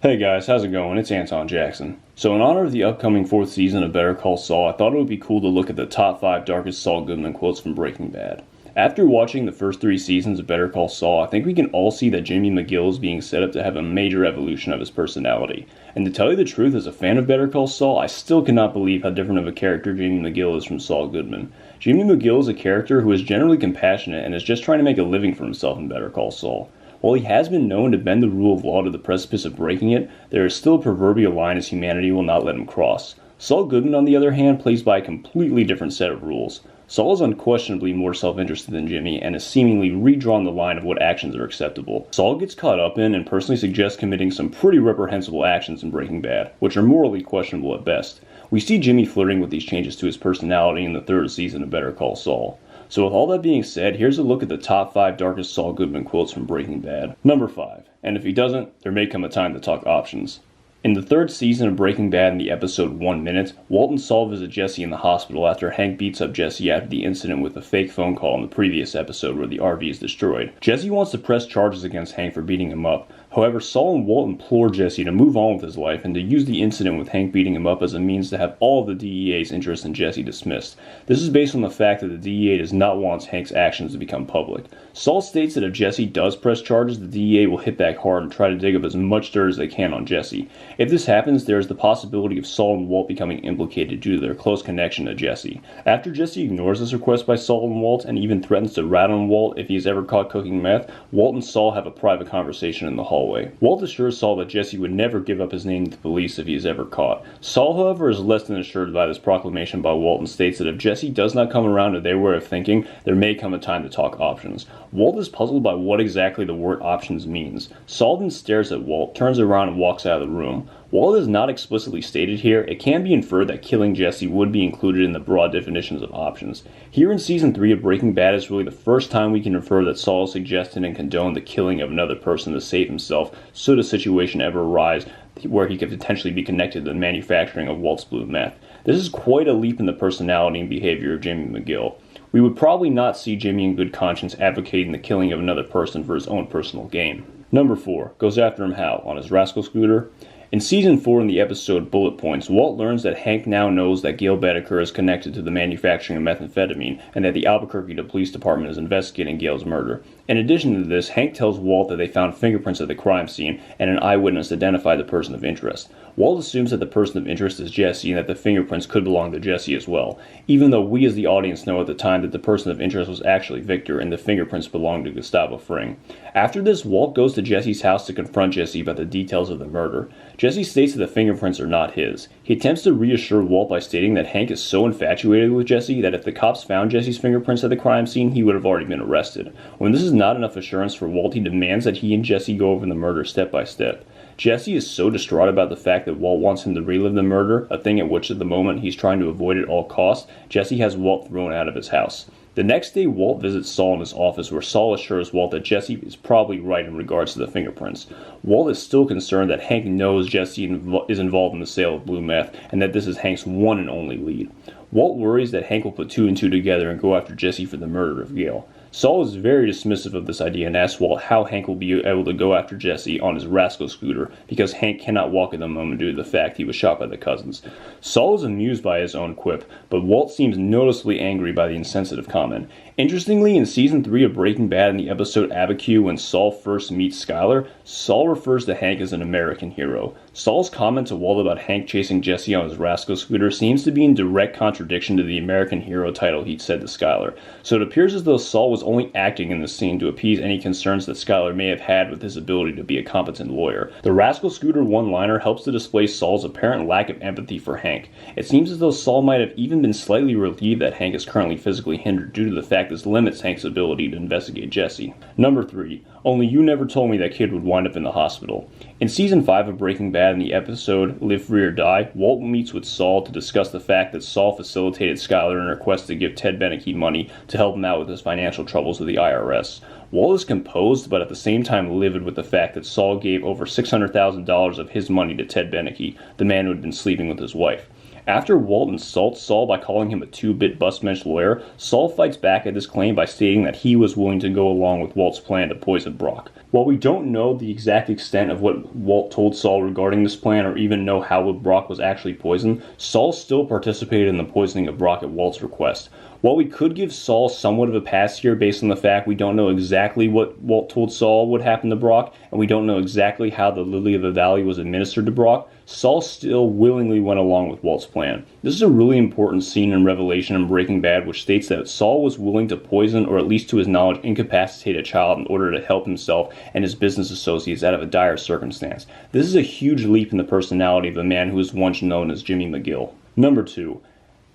Hey guys, how's it going? It's Anton Jackson. So in honor of the upcoming 4th season of Better Call Saul, I thought it would be cool to look at the top 5 darkest Saul Goodman quotes from Breaking Bad. After watching the first 3 seasons of Better Call Saul, I think we can all see that Jimmy McGill is being set up to have a major evolution of his personality. And to tell you the truth, as a fan of Better Call Saul, I still cannot believe how different of a character Jimmy McGill is from Saul Goodman. Jimmy McGill is a character who is generally compassionate and is just trying to make a living for himself in Better Call Saul. While he has been known to bend the rule of law to the precipice of breaking it, there is still a proverbial line his humanity will not let him cross. Saul Goodman, on the other hand, plays by a completely different set of rules. Saul is unquestionably more self-interested than Jimmy and has seemingly redrawn the line of what actions are acceptable. Saul gets caught up in and personally suggests committing some pretty reprehensible actions in Breaking Bad, which are morally questionable at best. We see Jimmy flirting with these changes to his personality in the 3rd season of Better Call Saul. So with all that being said, here's a look at the top 5 darkest Saul Goodman quotes from Breaking Bad. Number 5. And if he doesn't, there may come a time to talk options. In the 3rd season of Breaking Bad, in the episode 1 Minute, Walt and Saul visit Jesse in the hospital after Hank beats up Jesse after the incident with a fake phone call in the previous episode where the RV is destroyed. Jesse wants to press charges against Hank for beating him up. However, Saul and Walt implore Jesse to move on with his life and to use the incident with Hank beating him up as a means to have all of the DEA's interest in Jesse dismissed. This is based on the fact that the DEA does not want Hank's actions to become public. Saul states that if Jesse does press charges, the DEA will hit back hard and try to dig up as much dirt as they can on Jesse. If this happens, there is the possibility of Saul and Walt becoming implicated due to their close connection to Jesse. After Jesse ignores this request by Saul and Walt and even threatens to rat on Walt if he is ever caught cooking meth, Walt and Saul have a private conversation in the hallway. Walt assures Saul that Jesse would never give up his name to the police if he is ever caught. Saul, however, is less than assured by this proclamation by Walt and states that if Jesse does not come around to their way of thinking, there may come a time to talk options. Walt is puzzled by what exactly the word options means. Saul then stares at Walt, turns around and walks out of the room. While it is not explicitly stated here, it can be inferred that killing Jesse would be included in the broad definitions of options. Here in Season 3 of Breaking Bad is really the first time we can infer that Saul suggested and condoned the killing of another person to save himself should a situation ever arise where he could potentially be connected to the manufacturing of Walt's blue meth. This is quite a leap in the personality and behavior of Jimmy McGill. We would probably not see Jimmy in good conscience advocating the killing of another person for his own personal gain. Number 4. Goes after him how? On his Rascal scooter? In Season 4, in the episode Bullet Points, Walt learns that Hank now knows that Gail Bedecker is connected to the manufacturing of methamphetamine and that the Albuquerque Police Department is investigating Gail's murder. In addition to this, Hank tells Walt that they found fingerprints at the crime scene and an eyewitness identified the person of interest. Walt assumes that the person of interest is Jesse and that the fingerprints could belong to Jesse as well, even though we as the audience know at the time that the person of interest was actually Victor and the fingerprints belonged to Gustavo Fring. After this, Walt goes to Jesse's house to confront Jesse about the details of the murder. Jesse states that the fingerprints are not his. He attempts to reassure Walt by stating that Hank is so infatuated with Jesse that if the cops found Jesse's fingerprints at the crime scene, he would have already been arrested. When this is not enough assurance for Walt, he demands that he and Jesse go over the murder step by step. Jesse is so distraught about the fact that Walt wants him to relive the murder, a thing at which at the moment he's trying to avoid at all costs, Jesse has Walt thrown out of his house. The next day, Walt visits Saul in his office where Saul assures Walt that Jesse is probably right in regards to the fingerprints. Walt is still concerned that Hank knows Jesse is involved in the sale of blue meth and that this is Hank's one and only lead. Walt worries that Hank will put 2 and 2 together and go after Jesse for the murder of Gail. Saul is very dismissive of this idea and asks Walt how Hank will be able to go after Jesse on his Rascal scooter because Hank cannot walk at the moment due to the fact he was shot by the cousins. Saul is amused by his own quip, but Walt seems noticeably angry by the insensitive comment. Interestingly, in Season 3 of Breaking Bad in the episode Abiquiu when Saul first meets Skyler, Saul refers to Hank as an American hero. Saul's comment to Walt about Hank chasing Jesse on his Rascal scooter seems to be in direct contradiction to the American hero title he'd said to Skyler, so it appears as though Saul was only acting in this scene to appease any concerns that Skyler may have had with his ability to be a competent lawyer. The Rascal scooter one-liner helps to display Saul's apparent lack of empathy for Hank. It seems as though Saul might have even been slightly relieved that Hank is currently physically hindered due to the fact this limits Hank's ability to investigate Jesse. Number 3. Only you never told me that kid would wind up in the hospital. In Season 5 of Breaking Bad in the episode Live Free or Die, Walt meets with Saul to discuss the fact that Saul facilitated Skyler in her quest to give Ted Beneke money to help him out with his financial troubles with the IRS. Walt is composed, but at the same time livid with the fact that Saul gave over $600,000 of his money to Ted Beneke, the man who had been sleeping with his wife. After Walt insults Saul by calling him a two-bit bus-bench lawyer, Saul fights back at this claim by stating that he was willing to go along with Walt's plan to poison Brock. While we don't know the exact extent of what Walt told Saul regarding this plan or even know how Brock was actually poisoned, Saul still participated in the poisoning of Brock at Walt's request. While we could give Saul somewhat of a pass here based on the fact we don't know exactly what Walt told Saul would happen to Brock, and we don't know exactly how the Lily of the Valley was administered to Brock, Saul still willingly went along with Walt's plan. This is a really important scene in Revelation in Breaking Bad which states that Saul was willing to poison or at least to his knowledge incapacitate a child in order to help himself and his business associates out of a dire circumstance. This is a huge leap in the personality of a man who was once known as Jimmy McGill. Number 2.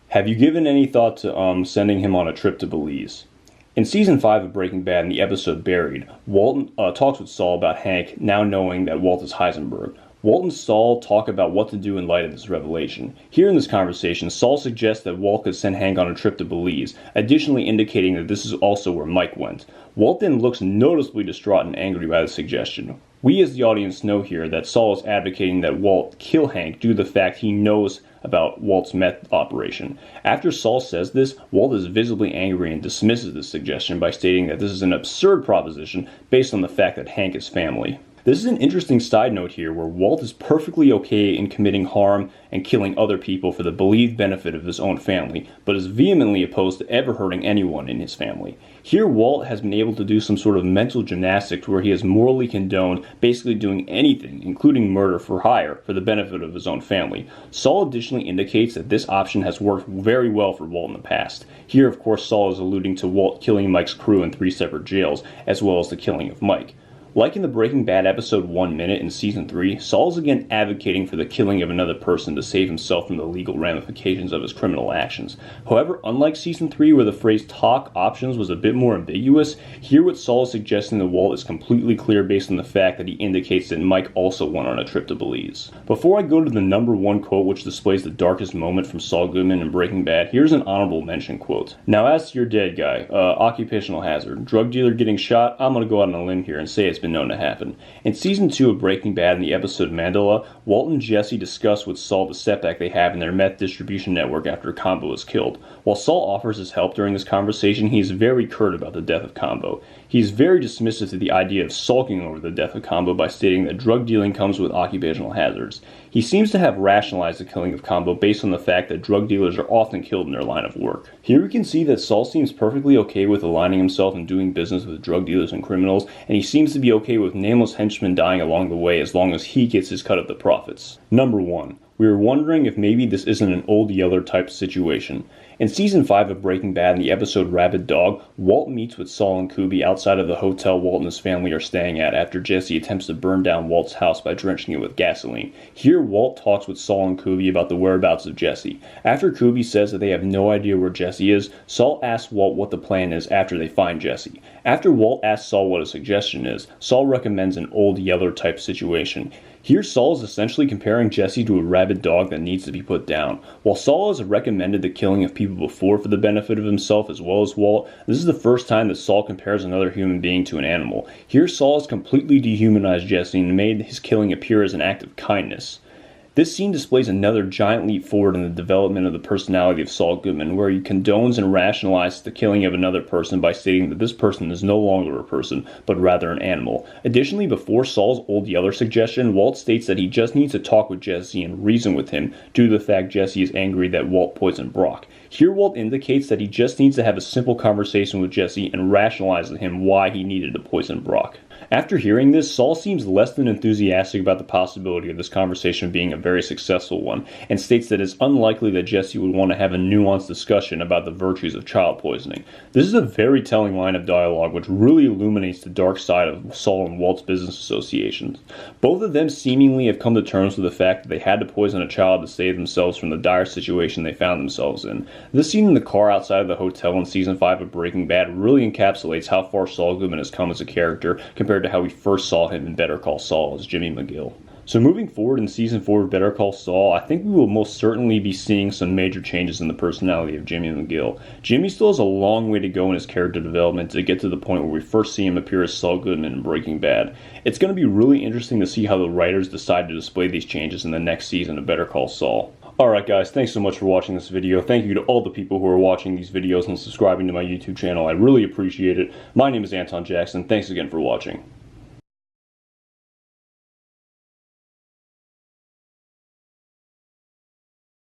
Have you given any thought to sending him on a trip to Belize? In Season 5 of Breaking Bad, in the episode Buried, Walt talks with Saul about Hank now knowing that Walt is Heisenberg. Walt and Saul talk about what to do in light of this revelation. Here in this conversation, Saul suggests that Walt could send Hank on a trip to Belize, additionally indicating that this is also where Mike went. Walt then looks noticeably distraught and angry by the suggestion. We as the audience know here that Saul is advocating that Walt kill Hank due to the fact he knows about Walt's meth operation. After Saul says this, Walt is visibly angry and dismisses this suggestion by stating that this is an absurd proposition based on the fact that Hank is family. This is an interesting side note here where Walt is perfectly okay in committing harm and killing other people for the believed benefit of his own family, but is vehemently opposed to ever hurting anyone in his family. Here Walt has been able to do some sort of mental gymnastics where he has morally condoned basically doing anything, including murder for hire, for the benefit of his own family. Saul additionally indicates that this option has worked very well for Walt in the past. Here of course Saul is alluding to Walt killing Mike's crew in 3 separate jails, as well as the killing of Mike. Like in the Breaking Bad episode 1 Minute in Season 3, Saul is again advocating for the killing of another person to save himself from the legal ramifications of his criminal actions. However, unlike Season 3 where the phrase talk options was a bit more ambiguous, here what Saul is suggesting to Walt is completely clear based on the fact that he indicates that Mike also went on a trip to Belize. Before I go to the number 1 quote which displays the darkest moment from Saul Goodman in Breaking Bad, here's an honorable mention quote. Now as to your dead guy, occupational hazard, drug dealer getting shot, I'm gonna go out on a limb here and say it's been known to happen. In Season 2 of Breaking Bad in the episode Mandela, Walt and Jesse discuss with Saul the setback they have in their meth distribution network after Combo is killed. While Saul offers his help during this conversation, he is very curt about the death of Combo. He is very dismissive to the idea of sulking over the death of Combo by stating that drug dealing comes with occupational hazards. He seems to have rationalized the killing of Combo based on the fact that drug dealers are often killed in their line of work. Here we can see that Saul seems perfectly okay with aligning himself and doing business with drug dealers and criminals, and he seems to be okay with nameless henchmen dying along the way as long as he gets his cut of the profits. Number 1. We were wondering if maybe this isn't an Old Yeller type situation. In Season 5 of Breaking Bad in the episode Rabid Dog, Walt meets with Saul and Kuby outside of the hotel Walt and his family are staying at after Jesse attempts to burn down Walt's house by drenching it with gasoline. Here Walt talks with Saul and Kuby about the whereabouts of Jesse. After Kuby says that they have no idea where Jesse is, Saul asks Walt what the plan is after they find Jesse. After Walt asks Saul what a suggestion is, Saul recommends an Old Yeller type situation. Here Saul is essentially comparing Jesse to a rabid dog that needs to be put down. While Saul has recommended the killing of people before for the benefit of himself as well as Walt, this is the first time that Saul compares another human being to an animal. Here Saul has completely dehumanized Jesse and made his killing appear as an act of kindness. This scene displays another giant leap forward in the development of the personality of Saul Goodman, where he condones and rationalizes the killing of another person by stating that this person is no longer a person, but rather an animal. Additionally, before Saul's Old Yeller suggestion, Walt states that he just needs to talk with Jesse and reason with him due to the fact Jesse is angry that Walt poisoned Brock. Here Walt indicates that he just needs to have a simple conversation with Jesse and rationalize to him why he needed to poison Brock. After hearing this, Saul seems less than enthusiastic about the possibility of this conversation being a very successful one, and states that it's unlikely that Jesse would want to have a nuanced discussion about the virtues of child poisoning. This is a very telling line of dialogue which really illuminates the dark side of Saul and Walt's business associations. Both of them seemingly have come to terms with the fact that they had to poison a child to save themselves from the dire situation they found themselves in. This scene in the car outside of the hotel in Season 5 of Breaking Bad really encapsulates how far Saul Goodman has come as a character compared to how we first saw him in Better Call Saul as Jimmy McGill. So moving forward in Season 4 of Better Call Saul, I think we will most certainly be seeing some major changes in the personality of Jimmy McGill. Jimmy still has a long way to go in his character development to get to the point where we first see him appear as Saul Goodman in Breaking Bad. It's going to be really interesting to see how the writers decide to display these changes in the next season of Better Call Saul. Alright guys, thanks so much for watching this video. Thank you to all the people who are watching these videos and subscribing to my YouTube channel. I really appreciate it. My name is Anton Jackson. Thanks again for watching.